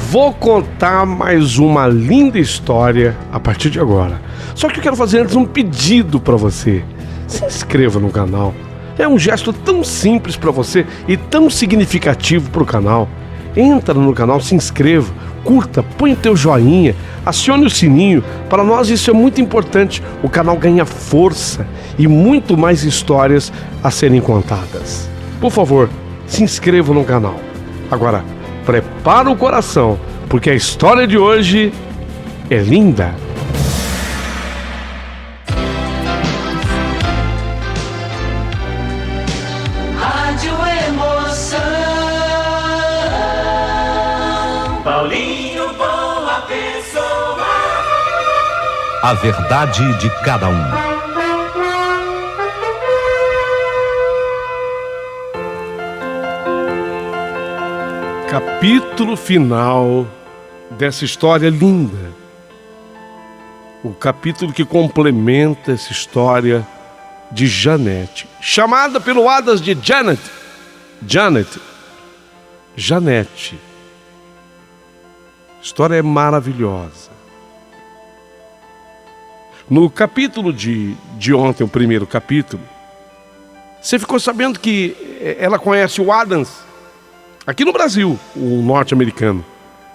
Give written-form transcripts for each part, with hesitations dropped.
Vou contar mais uma linda história a partir de agora. Só que eu quero fazer antes um pedido para você. Se inscreva no canal. É um gesto tão simples para você e tão significativo para o canal. Entra no canal, se inscreva, curta, põe o teu joinha, acione o sininho. Para nós isso é muito importante. O canal ganha força e muito mais histórias a serem contadas. Por favor, se inscreva no canal. Agora, prepara o coração, porque a história de hoje é linda. Rádio Emoção. Paulinho Boa Pessoa. A verdade de cada um. Capítulo final dessa história linda. O capítulo que complementa essa história de Janete, chamada pelo Adams de Janete. A história é maravilhosa. No capítulo de ontem, o primeiro capítulo, você ficou sabendo que ela conhece o Adams aqui no Brasil, o norte-americano.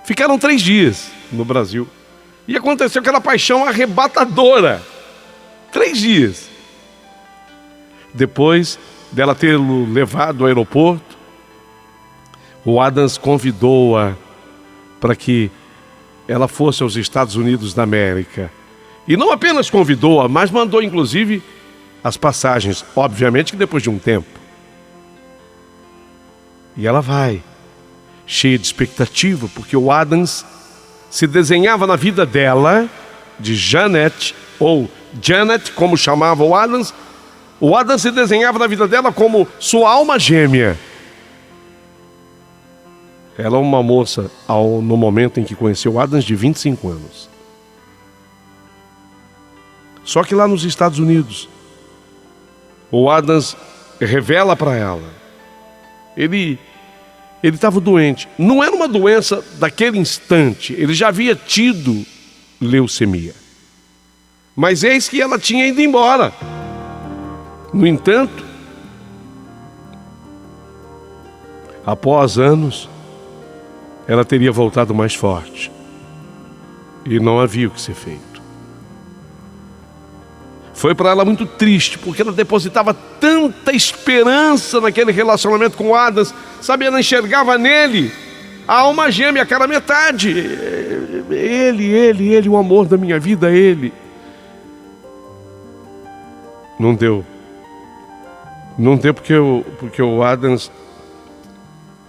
Ficaram 3 dias no Brasil. E aconteceu aquela paixão arrebatadora. 3 dias. Depois dela tê-lo levado ao aeroporto, o Adams convidou-a para que ela fosse aos Estados Unidos da América. E não apenas convidou-a, mas mandou inclusive as passagens. Obviamente que depois de um tempo. E ela vai, cheia de expectativa, porque o Adams se desenhava na vida dela, de Janete, ou Janet, como chamava o Adams se desenhava na vida dela como sua alma gêmea. Ela é uma moça, no momento em que conheceu o Adams, de 25 anos. Só que lá nos Estados Unidos, o Adams revela para ela, ele estava doente. Não era uma doença daquele instante. Ele já havia tido leucemia. Mas eis que ela tinha ido embora. No entanto, após anos, ela teria voltado mais forte. E não havia o que ser feito. Foi para ela muito triste, porque ela depositava tanta esperança naquele relacionamento com o Adams. Sabe, ela enxergava nele a alma gêmea, a cara metade. Ele, o amor da minha vida, ele. Não deu. Não deu porque o Adams,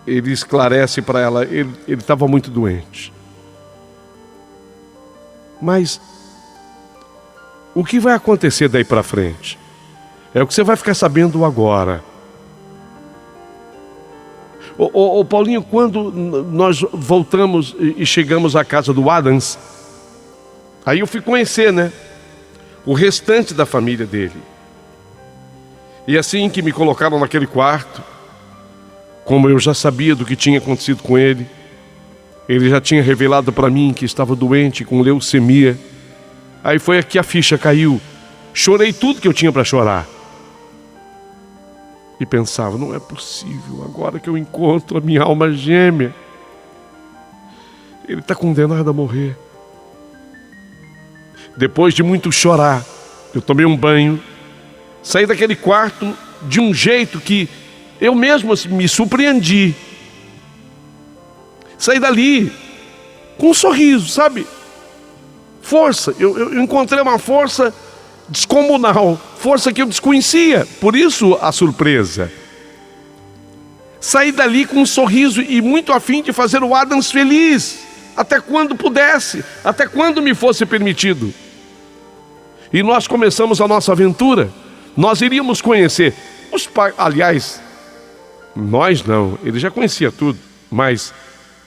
ele esclarece para ela, ele estava muito doente. Mas o que vai acontecer daí para frente? É o que você vai ficar sabendo agora. Ô Paulinho, quando nós voltamos e chegamos à casa do Adams, aí eu fui conhecer, o restante da família dele. E assim que me colocaram naquele quarto, como eu já sabia do que tinha acontecido com ele, ele já tinha revelado para mim que estava doente com leucemia. Aí foi aqui a ficha caiu. Chorei tudo que eu tinha para chorar. E pensava, não é possível, agora que eu encontro a minha alma gêmea, ele está condenado a morrer. Depois de muito chorar, eu tomei um banho, saí daquele quarto de um jeito que eu mesmo me surpreendi. Saí dali com um sorriso, sabe? Força, eu encontrei uma força descomunal, força que eu desconhecia, por isso a surpresa. Saí dali com um sorriso e muito a fim de fazer o Adams feliz, até quando pudesse, até quando me fosse permitido. E nós começamos a nossa aventura. Nós iríamos conhecer os pais, aliás, nós não, ele já conhecia tudo, mas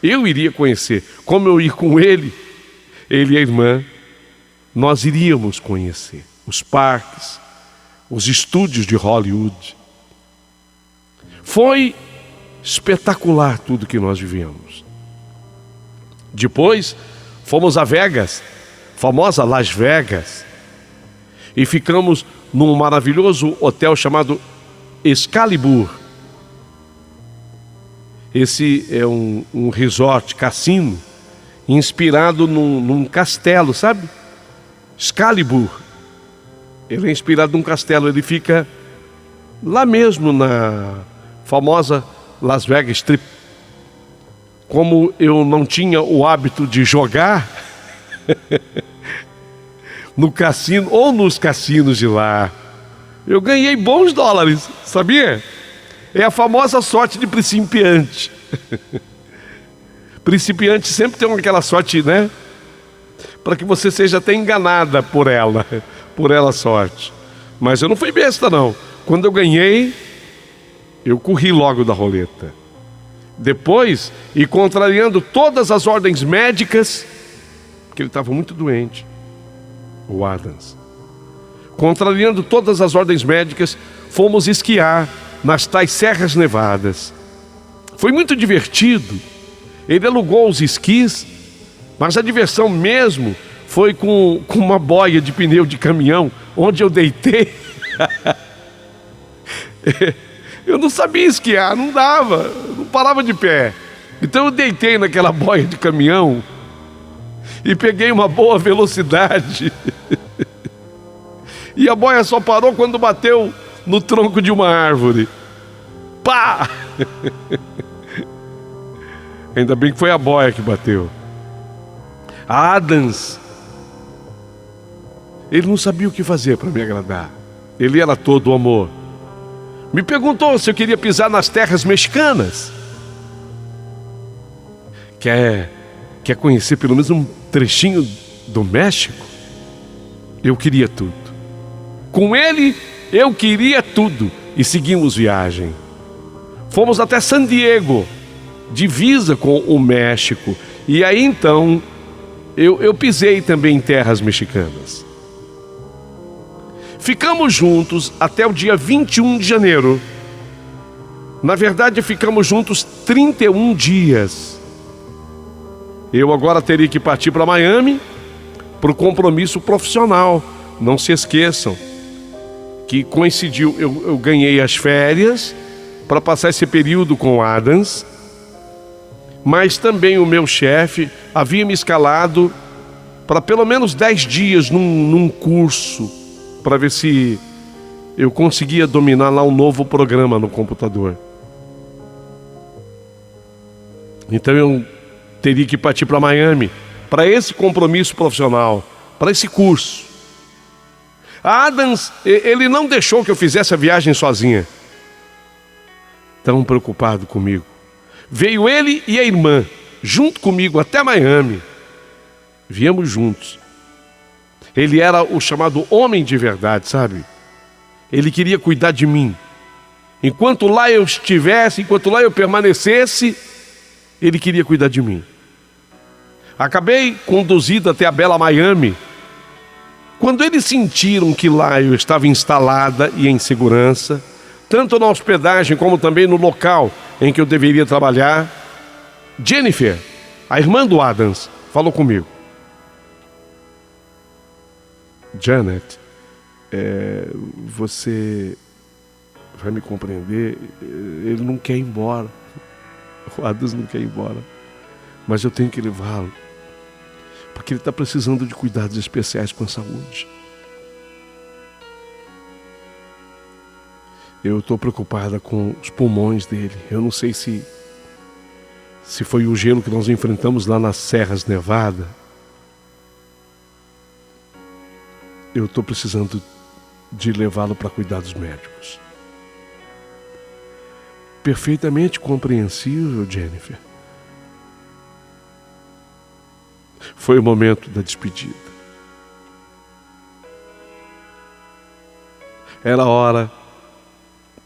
eu iria conhecer, como eu ir com ele e a irmã, nós iríamos conhecer os parques, os estúdios de Hollywood. Foi espetacular tudo que nós vivemos. Depois, fomos a Vegas, famosa Las Vegas, e ficamos num maravilhoso hotel chamado Excalibur. Esse é um resort, cassino, inspirado num castelo, sabe? Excalibur. Ele é inspirado num castelo, ele fica lá mesmo na famosa Las Vegas Strip. Como eu não tinha o hábito de jogar no cassino ou nos cassinos de lá, eu ganhei bons dólares, sabia? É a famosa sorte de principiante. Principiante sempre tem aquela sorte, né? Para que você seja até enganada por ela sorte. Mas eu não fui besta não. Quando eu ganhei, eu corri logo da roleta. Depois, e contrariando todas as ordens médicas, porque ele estava muito doente, o Adams. Contrariando todas as ordens médicas, fomos esquiar nas tais Serras Nevadas. Foi muito divertido. Ele alugou os esquis, mas a diversão mesmo foi com uma boia de pneu de caminhão, onde eu deitei. Eu não sabia esquiar, não dava, não parava de pé. Então eu deitei naquela boia de caminhão e peguei uma boa velocidade. E a boia só parou quando bateu no tronco de uma árvore. Pá! Ainda bem que foi a boia que bateu. Adams, ele não sabia o que fazer para me agradar. Ele era todo amor. Me perguntou se eu queria pisar nas terras mexicanas. Quer conhecer pelo menos um trechinho do México? Eu queria tudo. Com ele, eu queria tudo. E seguimos viagem. Fomos até San Diego, divisa com o México. E aí então, eu pisei também em terras mexicanas. Ficamos juntos até o dia 21 de janeiro. Na verdade, ficamos juntos 31 dias. Eu agora teria que partir para Miami para o compromisso profissional. Não se esqueçam que coincidiu, eu ganhei as férias para passar esse período com Adams, mas também o meu chefe havia me escalado para pelo menos 10 dias num curso, para ver se eu conseguia dominar lá um novo programa no computador. Então eu teria que partir para Miami, para esse compromisso profissional, para esse curso. Adams, ele não deixou que eu fizesse a viagem sozinha. Tão preocupado comigo. Veio ele e a irmã, junto comigo até Miami. Viemos juntos. Ele era o chamado homem de verdade, sabe? Ele queria cuidar de mim. Enquanto lá eu estivesse, enquanto lá eu permanecesse, ele queria cuidar de mim. Acabei conduzido até a bela Miami. Quando eles sentiram que lá eu estava instalada e em segurança, tanto na hospedagem como também no local em que eu deveria trabalhar, Jennifer, a irmã do Adams, falou comigo. Janet, você vai me compreender, ele não quer ir embora. O Adams não quer ir embora, mas eu tenho que levá-lo, porque ele está precisando de cuidados especiais com a saúde. Eu estou preocupada com os pulmões dele. Eu não sei se foi o gelo que nós enfrentamos lá nas Serras Nevada. Eu estou precisando de levá-lo para cuidados médicos. Perfeitamente compreensível, Jennifer. Foi o momento da despedida. Era a hora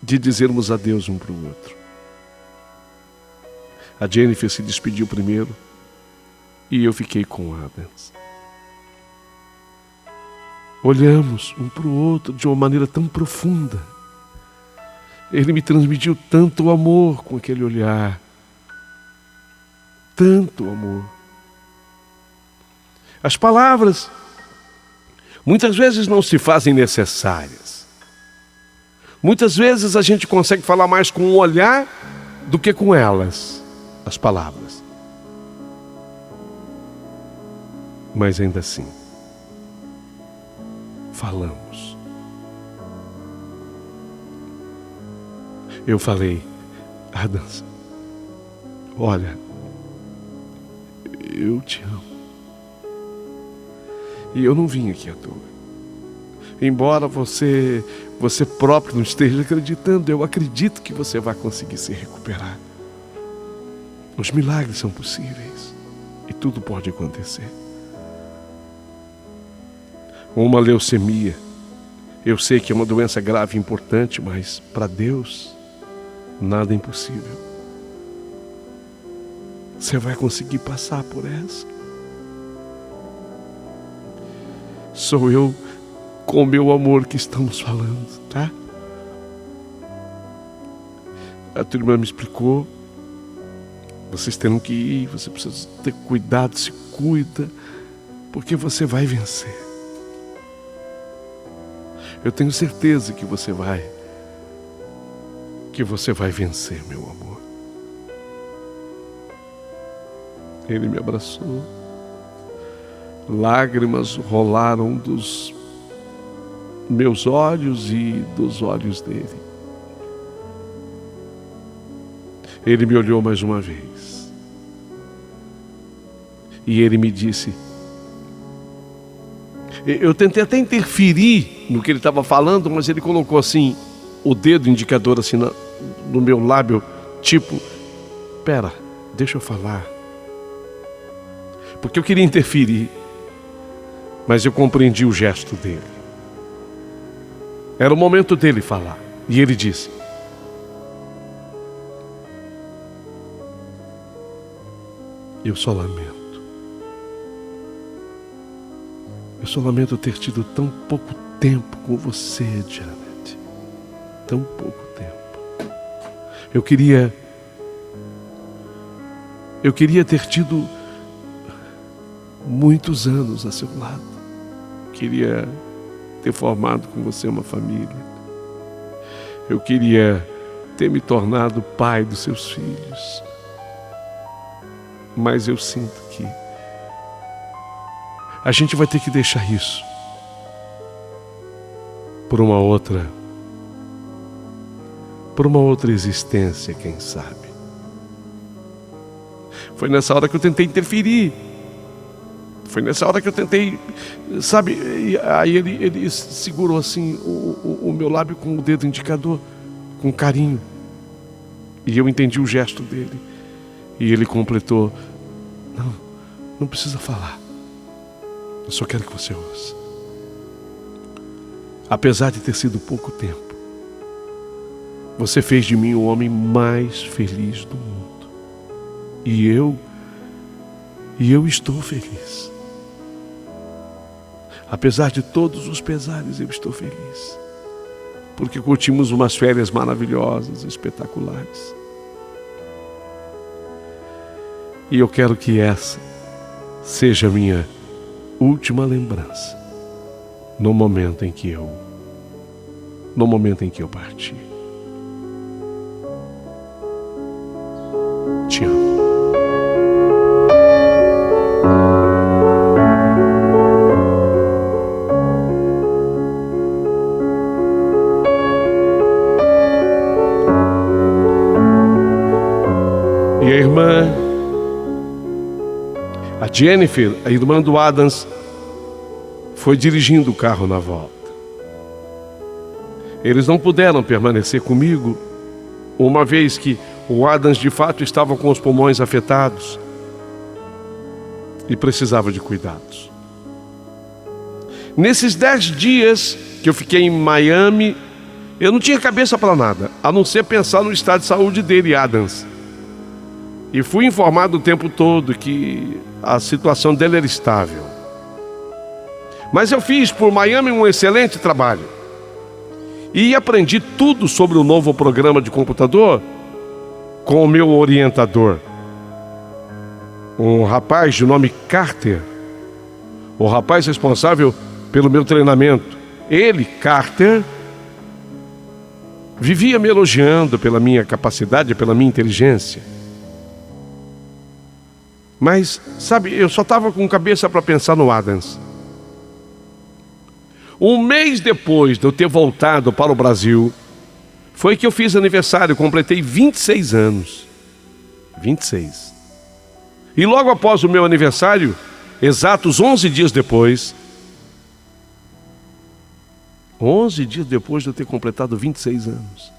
de dizermos adeus um para o outro. A Jennifer se despediu primeiro e eu fiquei com o Adams. Olhamos um para o outro de uma maneira tão profunda. Ele me transmitiu tanto amor com aquele olhar. Tanto amor. As palavras muitas vezes não se fazem necessárias. Muitas vezes a gente consegue falar mais com um olhar do que com elas, as palavras. Mas ainda assim, falamos. Eu falei: Adams, olha, eu te amo. E eu não vim aqui à toa. Embora você próprio não esteja acreditando, eu acredito que você vai conseguir se recuperar. Os milagres são possíveis e tudo pode acontecer. Uma leucemia, eu sei que é uma doença grave e importante, mas para Deus nada é impossível. Você vai conseguir passar por essa. Sou eu com o meu amor que estamos falando, tá? A tua irmã me explicou. Vocês terão que ir, você precisa ter cuidado, se cuida, porque você vai vencer. Eu tenho certeza que você vai vencer, meu amor. Ele me abraçou. Lágrimas rolaram dos meus olhos e dos olhos dele. Ele me olhou mais uma vez. E ele me disse... Eu tentei até interferir no que ele estava falando, mas ele colocou assim, o dedo indicador assim no meu lábio, tipo, pera, deixa eu falar. Porque eu queria interferir, mas eu compreendi o gesto dele. Era o momento dele falar. E ele disse: eu só lamento. Eu só lamento ter tido tão pouco tempo com você, Janet. Tão pouco tempo. Eu queria ter tido muitos anos a seu lado. Queria ter formado com você uma família. Eu queria ter me tornado pai dos seus filhos. Mas eu sinto que a gente vai ter que deixar isso por uma outra existência, quem sabe. Foi nessa hora que eu tentei interferir. Foi nessa hora que eu tentei, sabe? Aí ele segurou assim o meu lábio com o dedo indicador, com carinho. E eu entendi o gesto dele. E ele completou: não precisa falar. Eu só quero que você ouça. Apesar de ter sido pouco tempo, você fez de mim o homem mais feliz do mundo. E eu estou feliz. Apesar de todos os pesares, eu estou feliz. Porque curtimos umas férias maravilhosas, espetaculares. E eu quero que essa seja a minha última lembrança no momento em que eu parti. Te amo. E a irmã, a Jennifer, a irmã do Adams, foi dirigindo o carro na volta. Eles não puderam permanecer comigo, uma vez que o Adams de fato estava com os pulmões afetados e precisava de cuidados. Nesses 10 dias que eu fiquei em Miami, eu não tinha cabeça para nada, a não ser pensar no estado de saúde dele, Adams. E fui informado o tempo todo que a situação dele era estável. Mas eu fiz por Miami um excelente trabalho. E aprendi tudo sobre o novo programa de computador com o meu orientador, um rapaz de nome Carter. o rapaz responsável pelo meu treinamento. Ele, Carter, vivia me elogiando pela minha capacidade, pela minha inteligência. Mas, sabe, eu só estava com cabeça para pensar no Adams. Um mês depois de eu ter voltado para o Brasil, foi que eu fiz aniversário, completei 26 anos. 26. E logo após o meu aniversário, exatos 11 dias depois, 11 dias depois de eu ter completado 26 anos,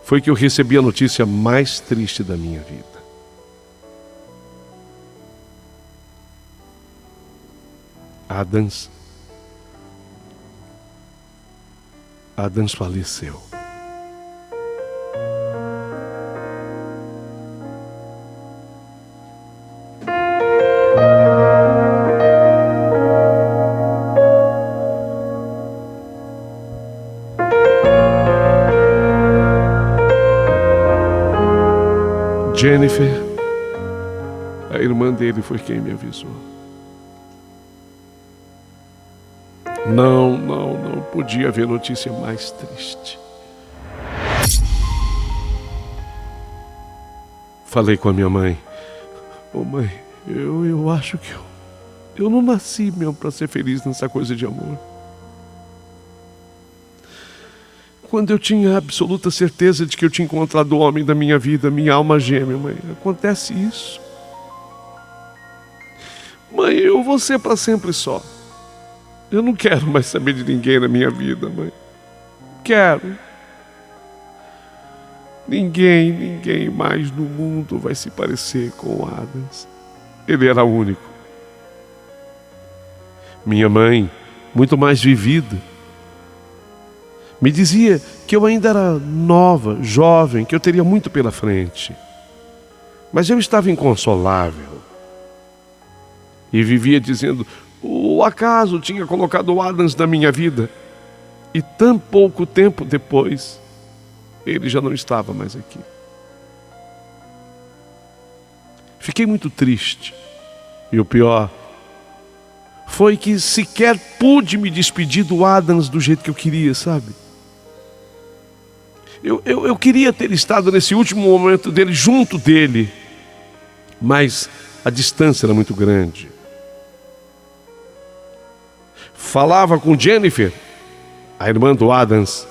foi que eu recebi a notícia mais triste da minha vida. Adams faleceu. Jennifer, a irmã dele, foi quem me avisou. Não podia haver notícia mais triste. Falei com a minha mãe. Ô mãe, eu acho que eu não nasci mesmo para ser feliz nessa coisa de amor. Quando eu tinha absoluta certeza de que eu tinha encontrado o homem da minha vida, minha alma gêmea, mãe, acontece isso. Mãe, eu vou ser para sempre só. Eu não quero mais saber de ninguém na minha vida, mãe. Quero. Ninguém mais no mundo vai se parecer com o Adams. Ele era único. Minha mãe, muito mais vivida, me dizia que eu ainda era nova, jovem, que eu teria muito pela frente. Mas eu estava inconsolável. E vivia dizendo: o acaso tinha colocado o Adams na minha vida. E tão pouco tempo depois, ele já não estava mais aqui. Fiquei muito triste. E o pior foi que sequer pude me despedir do Adams do jeito que eu queria, sabe? Eu queria ter estado nesse último momento dele, junto dele, mas a distância era muito grande. Falava com Jennifer, a irmã do Adams,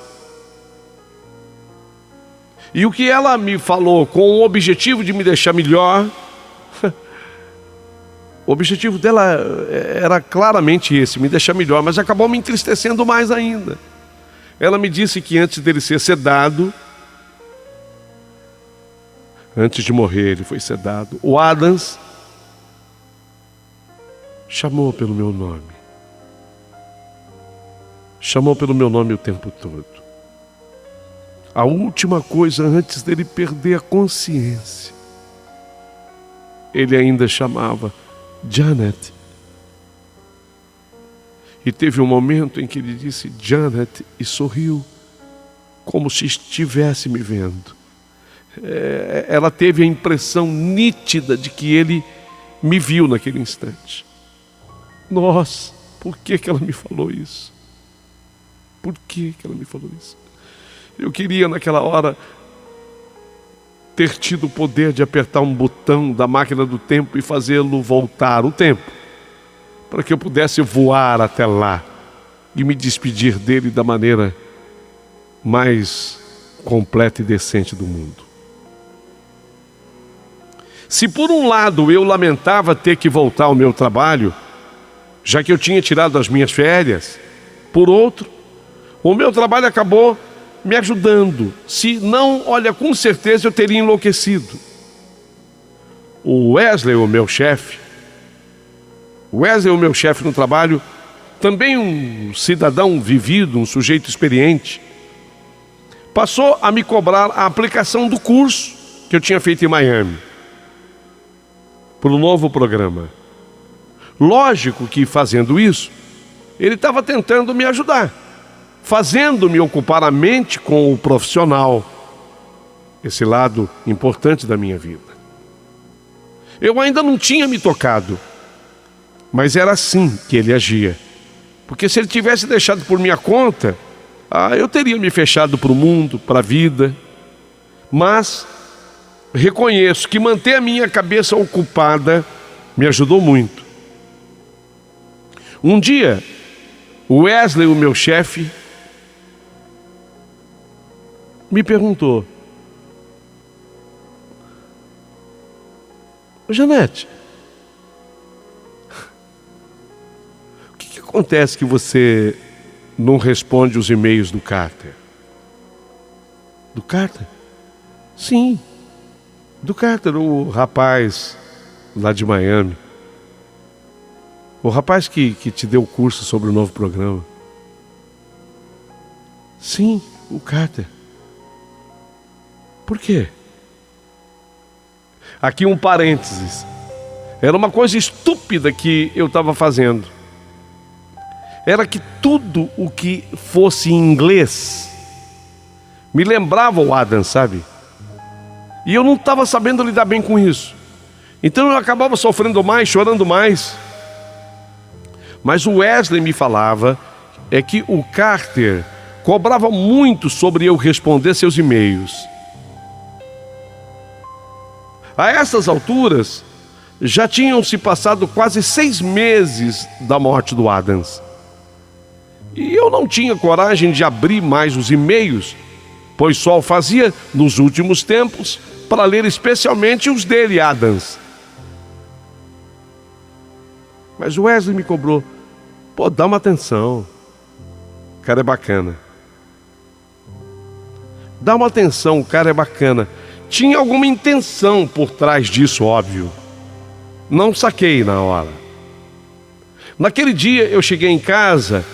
e o que ela me falou com o objetivo de me deixar melhor, o objetivo dela era claramente esse, me deixar melhor, mas acabou me entristecendo mais ainda. Ela me disse que antes dele ser sedado, antes de morrer ele foi sedado, o Adams chamou pelo meu nome. Chamou pelo meu nome o tempo todo. A última coisa antes dele perder a consciência, ele ainda chamava Janet. E teve um momento em que ele disse Janet e sorriu, como se estivesse me vendo. Ela teve a impressão nítida de que ele me viu naquele instante. Nossa, por que ela me falou isso? Por que ela me falou isso? Eu queria naquela hora ter tido o poder de apertar um botão da máquina do tempo e fazê-lo voltar o tempo, para que eu pudesse voar até lá e me despedir dele da maneira mais completa e decente do mundo. Se por um lado eu lamentava ter que voltar ao meu trabalho, já que eu tinha tirado as minhas férias, por outro, o meu trabalho acabou me ajudando. Se não, olha, com certeza eu teria enlouquecido. O Wesley, o meu chefe no trabalho, também um cidadão vivido, um sujeito experiente, passou a me cobrar a aplicação do curso que eu tinha feito em Miami, para o novo programa. Lógico que fazendo isso, ele estava tentando me ajudar, fazendo-me ocupar a mente com o profissional, esse lado importante da minha vida. Eu ainda não tinha me tocado Mas era assim que ele agia. Porque se ele tivesse deixado por minha conta, eu teria me fechado para o mundo, para a vida. Mas reconheço que manter a minha cabeça ocupada me ajudou muito. Um dia, o Wesley, o meu chefe, me perguntou: Janete, o que acontece que você não responde os e-mails do Carter? Do Carter? Sim, do Carter, o rapaz lá de Miami. O rapaz que te deu o curso sobre o novo programa. Sim, o Carter. Por quê? Aqui um parênteses. Era uma coisa estúpida que eu estava fazendo. Era que tudo o que fosse em inglês me lembrava o Adam, sabe? E eu não estava sabendo lidar bem com isso. Então eu acabava sofrendo mais, chorando mais. Mas o Wesley me falava que o Carter cobrava muito sobre eu responder seus e-mails. A essas alturas, já tinham se passado quase 6 meses da morte do Adams. E eu não tinha coragem de abrir mais os e-mails, pois só o fazia nos últimos tempos para ler especialmente os dele, Adams. Mas o Wesley me cobrou: pô, dá uma atenção, o cara é bacana. Dá uma atenção, o cara é bacana. Tinha alguma intenção por trás disso, óbvio. Não saquei na hora. Naquele dia eu cheguei em casa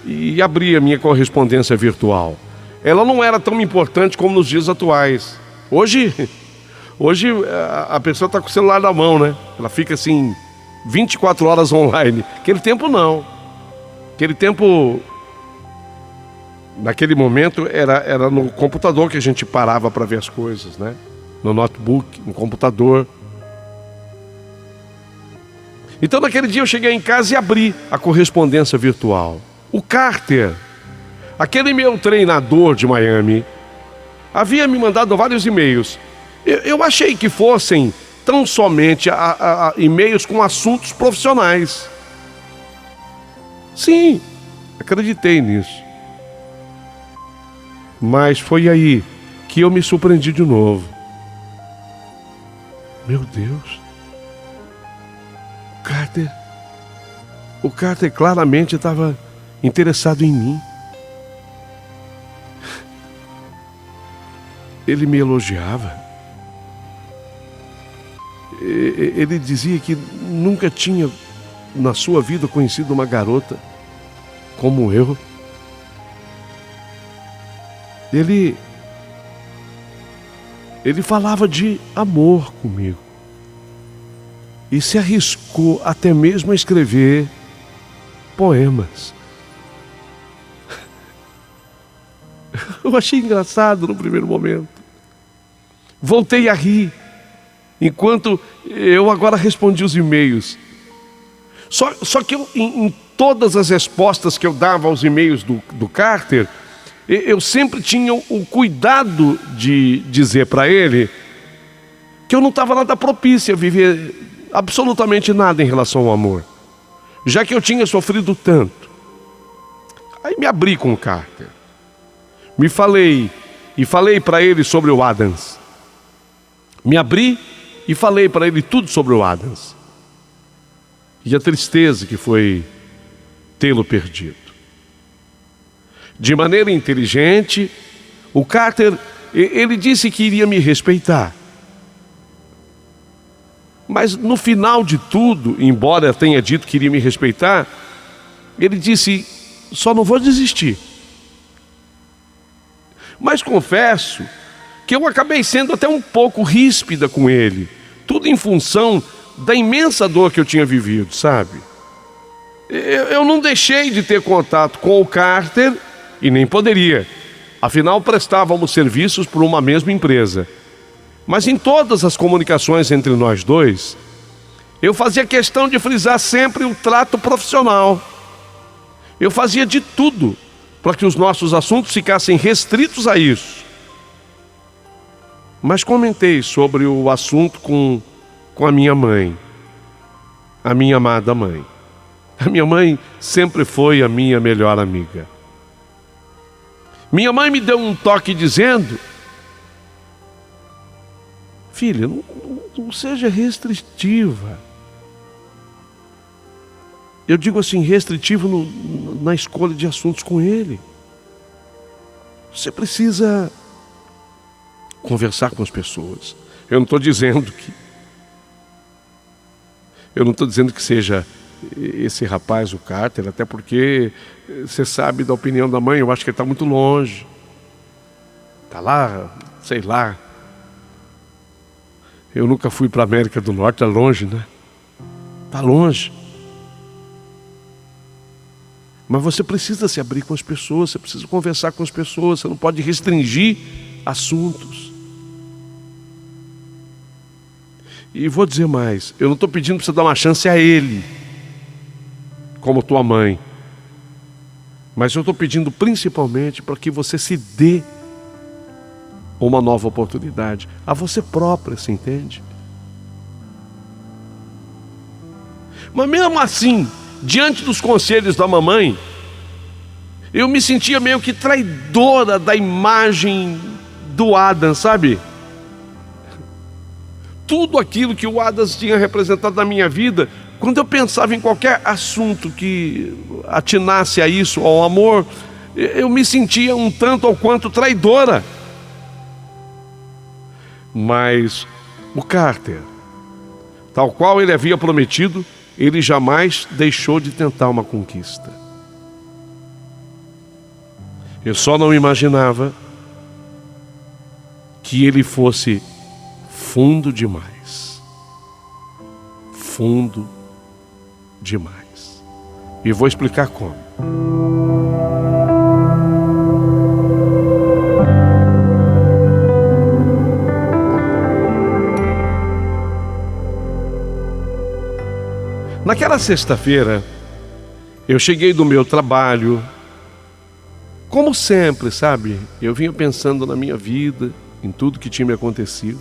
e abri a minha correspondência virtual. Ela não era tão importante como nos dias atuais. Hoje a pessoa está com o celular na mão, né? Ela fica assim 24 horas online. Aquele tempo não. Aquele tempo, naquele momento, era no computador que a gente parava para ver as coisas, né? No notebook, no computador. Então naquele dia eu cheguei em casa e abri a correspondência virtual. O Carter, aquele meu treinador de Miami, havia me mandado vários e-mails. Eu achei que fossem tão somente e-mails com assuntos profissionais. Sim, acreditei nisso. Mas foi aí que eu me surpreendi de novo. Meu Deus, o Carter claramente estava interessado em mim. Ele me elogiava. Ele dizia que nunca tinha na sua vida conhecido uma garota como eu. Ele falava de amor comigo e se arriscou até mesmo a escrever poemas. Eu achei engraçado no primeiro momento. Voltei a rir enquanto eu agora respondi os e-mails. Só que em todas as respostas que eu dava aos e-mails do Carter, eu sempre tinha o cuidado de dizer para ele que eu não estava nada propício a viver absolutamente nada em relação ao amor, já que eu tinha sofrido tanto. Aí me abri com o Carter. Falei para ele sobre o Adams. Me abri e falei para ele tudo sobre o Adams. E a tristeza que foi tê-lo perdido. De maneira inteligente, o Carter, ele disse que iria me respeitar. Mas no final de tudo, embora tenha dito que iria me respeitar, ele disse: só não vou desistir. Mas confesso que eu acabei sendo até um pouco ríspida com ele, tudo em função da imensa dor que eu tinha vivido, sabe? Eu não deixei de ter contato com o Carter e nem poderia. Afinal, prestávamos serviços por uma mesma empresa. Mas em todas as comunicações entre nós dois, Eu fazia questão de frisar sempre o trato profissional. Eu fazia de tudo para que os nossos assuntos ficassem restritos a isso. Mas comentei sobre o assunto com a minha mãe, a minha amada mãe. A minha mãe sempre foi a minha melhor amiga. Minha mãe me deu um toque dizendo: filha, não seja restritiva. Eu digo assim, restritivo na escolha de assuntos com ele. Você precisa conversar com as pessoas. Eu não estou dizendo que seja esse rapaz, o Carter, até porque você sabe da opinião da mãe, eu acho que ele está muito longe. Está lá, sei lá. Eu nunca fui para a América do Norte, é longe, né? Está longe. Mas você precisa se abrir com as pessoas, você precisa conversar com as pessoas, você não pode restringir assuntos. E vou dizer mais, eu não estou pedindo para você dar uma chance a ele, como tua mãe. Mas eu estou pedindo principalmente para que você se dê uma nova oportunidade a você própria, você entende? Mas mesmo assim, diante dos conselhos da mamãe, eu me sentia meio que traidora da imagem do Adam, sabe? Tudo aquilo que o Adams tinha representado na minha vida, quando eu pensava em qualquer assunto que atinasse a isso, ao amor, eu me sentia um tanto ou quanto traidora. Mas o Carter, tal qual ele havia prometido, ele jamais deixou de tentar uma conquista. Eu só não imaginava que ele fosse fundo demais. Fundo demais. E vou explicar como. Naquela sexta-feira, eu cheguei do meu trabalho, como sempre, sabe? Eu vinha pensando na minha vida, em tudo que tinha me acontecido.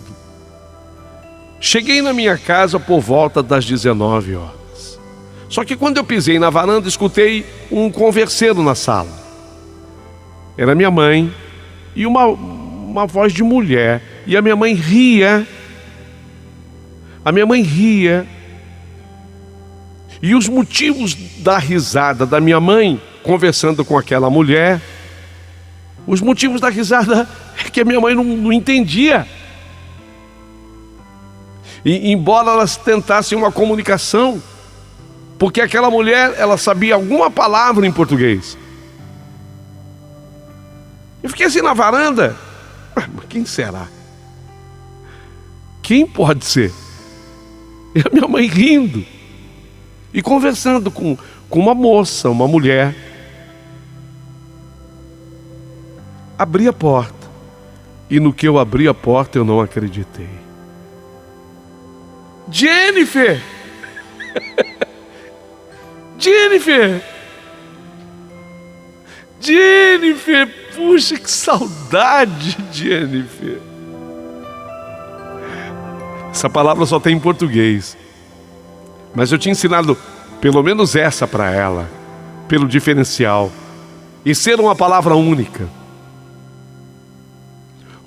Cheguei na minha casa por volta das 19 horas. Só que quando eu pisei na varanda, escutei um converseiro na sala. Era minha mãe e uma voz de mulher. E a minha mãe ria. A minha mãe ria. E os motivos da risada da minha mãe, conversando com aquela mulher, os motivos da risada é que a minha mãe não entendia. E embora elas tentassem uma comunicação, porque aquela mulher, ela sabia alguma palavra em português. Eu fiquei assim na varanda. Mas quem será? Quem pode ser? E a minha mãe rindo. E conversando com uma moça, uma mulher. Abri a porta. E no que eu abri a porta, eu não acreditei. Jennifer! Jennifer! Jennifer! Puxa, que saudade, Jennifer! Essa palavra só tem em português. Mas eu tinha ensinado pelo menos essa para ela, pelo diferencial. E ser uma palavra única.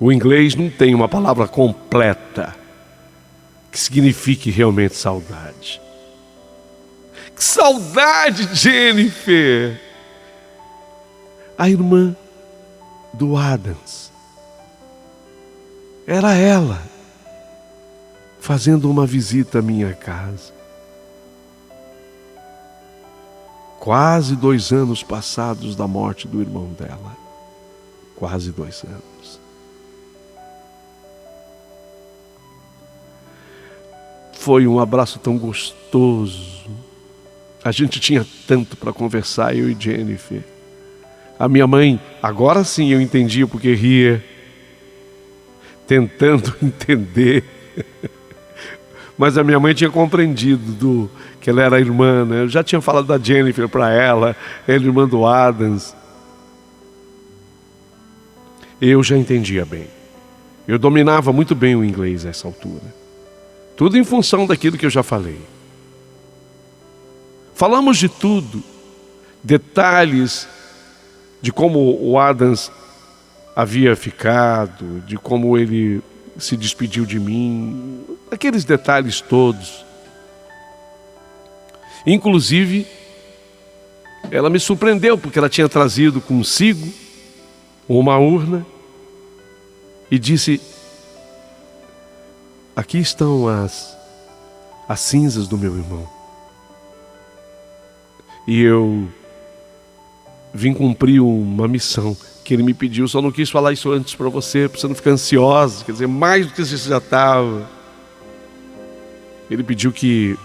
O inglês não tem uma palavra completa que signifique realmente saudade. Que saudade, Jennifer! A irmã do Adams. Era ela fazendo uma visita à minha casa. Quase 2 anos passados da morte do irmão dela. Quase 2 anos. Foi um abraço tão gostoso. A gente tinha tanto para conversar, eu e Jennifer. A minha mãe, agora sim eu entendi porque ria. Tentando entender Mas a minha mãe tinha compreendido que ela era irmã, né? Eu já tinha falado da Jennifer para ela irmã do Adams. Eu já entendia bem. Eu dominava muito bem o inglês nessa altura. Tudo em função daquilo que eu já falei. Falamos de tudo. Detalhes de como o Adams havia ficado, de como ele se despediu de mim, aqueles detalhes todos. Inclusive, ela me surpreendeu porque ela tinha trazido consigo uma urna e disse: aqui estão as cinzas do meu irmão. E eu vim cumprir uma missão que ele me pediu, só não quis falar isso antes para você não ficar ansiosa, quer dizer, mais do que você já estava. Ele pediu que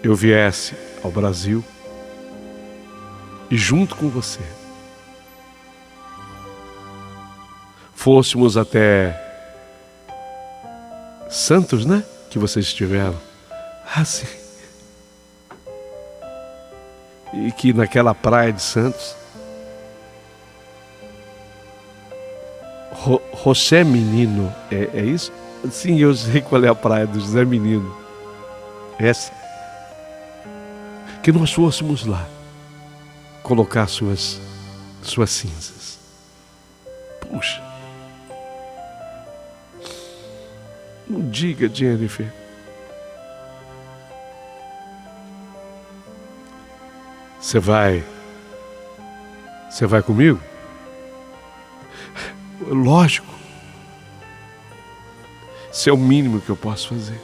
eu viesse ao Brasil e junto com você fôssemos até Santos, né? Que vocês estiveram. Ah, sim. E que naquela praia de Santos, José Menino, é isso? Sim, eu sei qual é a praia do José Menino. Essa. Que nós fôssemos lá colocar suas cinzas. Puxa. Não diga, Jennifer. Você vai comigo? Lógico. Isso é o mínimo que eu posso fazer.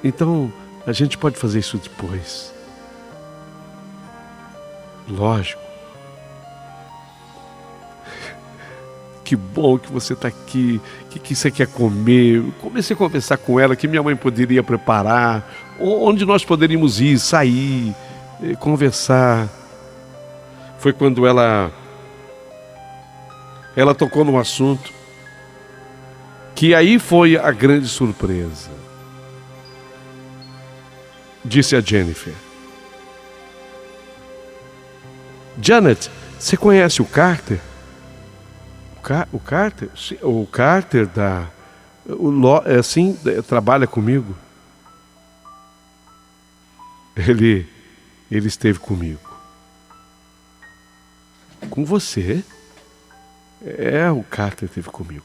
Então, a gente pode fazer isso depois. Lógico. Que bom que você está aqui. O que você quer comer? Comecei a conversar com ela que minha mãe poderia preparar, onde nós poderíamos ir, sair, conversar. Foi quando ela tocou num assunto que aí foi a grande surpresa. Disse a Jennifer: Janet, você conhece o Carter? O Carter? Sim, o Carter trabalha comigo. Ele esteve comigo. Com você? O Carter esteve comigo.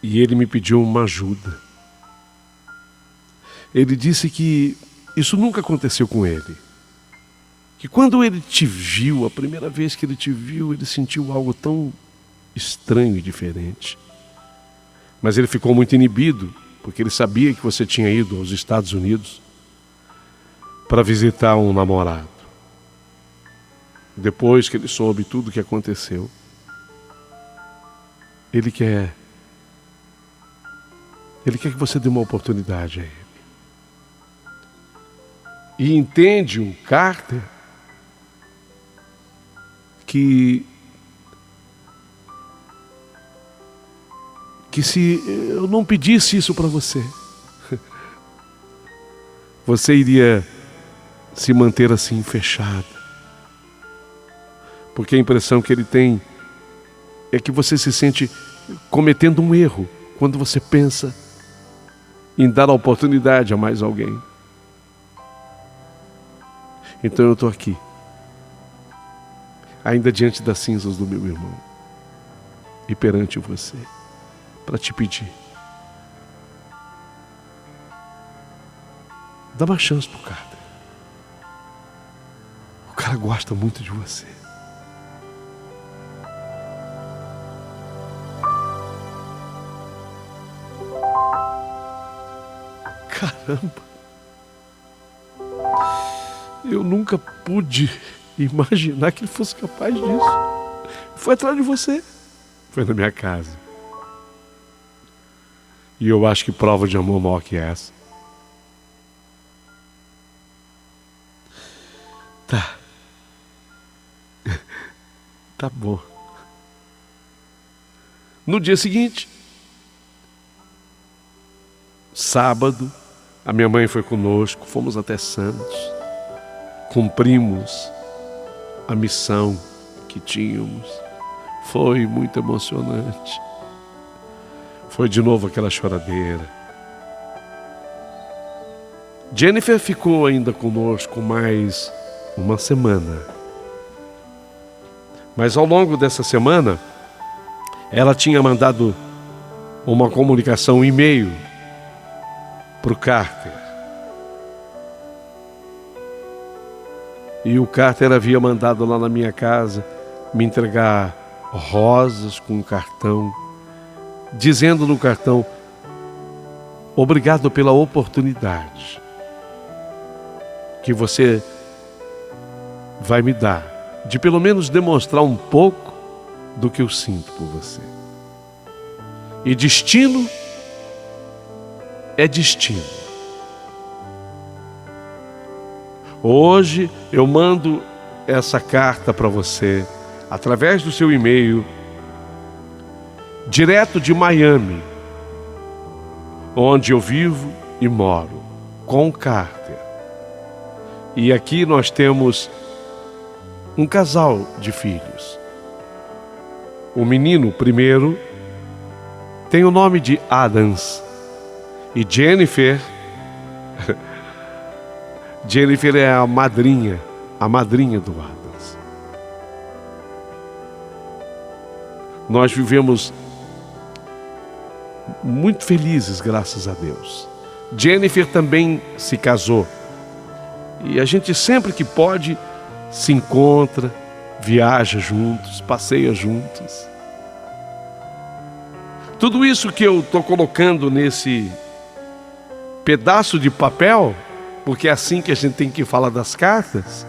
E ele me pediu uma ajuda. Ele disse que isso nunca aconteceu com ele. Que quando ele te viu, a primeira vez que ele te viu, ele sentiu algo tão estranho e diferente. Mas ele ficou muito inibido, porque ele sabia que você tinha ido aos Estados Unidos para visitar um namorado. Depois que ele soube tudo o que aconteceu, ele quer que você dê uma oportunidade a ele. E entende o Carter que se eu não pedisse isso para você, você iria se manter assim fechada. Porque a impressão que ele tem é que você se sente cometendo um erro quando você pensa em dar a oportunidade a mais alguém. Então eu estou aqui, ainda diante das cinzas do meu irmão e perante você, para te pedir: dá uma chance pro Carter. O cara gosta muito de você. Caramba! Eu nunca pude imaginar que ele fosse capaz disso. Foi atrás de você. Foi na minha casa. E eu acho que prova de amor maior que essa. Tá. Tá bom. No dia seguinte, sábado, a minha mãe foi conosco, fomos até Santos, cumprimos a missão que tínhamos. Foi muito emocionante. Foi de novo aquela choradeira. Jennifer ficou ainda conosco mais uma semana. Mas ao longo dessa semana, ela tinha mandado uma comunicação, um e-mail para o Carter. E o Carter havia mandado lá na minha casa me entregar rosas com um cartão, dizendo no cartão: obrigado pela oportunidade que você vai me dar de pelo menos demonstrar um pouco do que eu sinto por você. E destino é destino. Hoje eu mando essa carta para você através do seu e-mail, direto de Miami, onde eu vivo e moro, com o Carter. E aqui nós temos um casal de filhos. O menino, primeiro, tem o nome de Adams. E Jennifer, Jennifer é a madrinha do Adams. Nós vivemos muito felizes, graças a Deus. Jennifer também se casou. E a gente sempre que pode se encontra, viaja juntos, passeia juntos. Tudo isso que eu estou colocando nesse pedaço de papel, porque é assim que a gente tem que falar das cartas,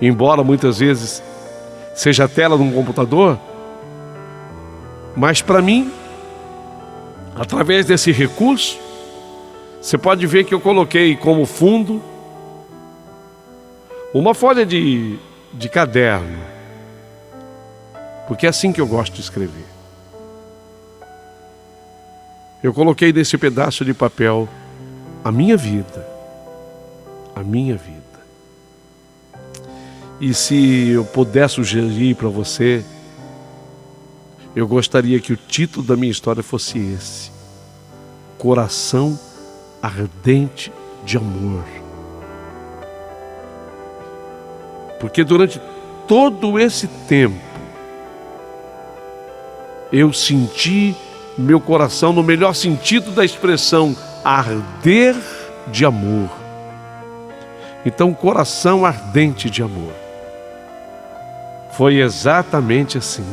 embora muitas vezes seja a tela de um computador, mas para mim, através desse recurso, você pode ver que eu coloquei como fundo uma folha de caderno, porque é assim que eu gosto de escrever. Eu coloquei nesse pedaço de papel a minha vida. A minha vida. E se eu puder sugerir para você, eu gostaria que o título da minha história fosse esse: Coração Ardente de Amor. Porque durante todo esse tempo, eu senti meu coração, no melhor sentido da expressão, arder de amor. Então, coração ardente de amor. Foi exatamente assim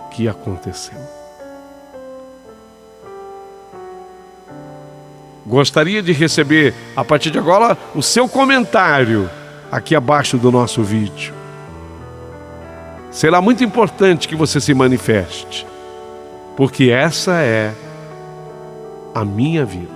que aconteceu. Gostaria de receber, a partir de agora, o seu comentário aqui abaixo do nosso vídeo. Será muito importante que você se manifeste, porque essa é a minha vida.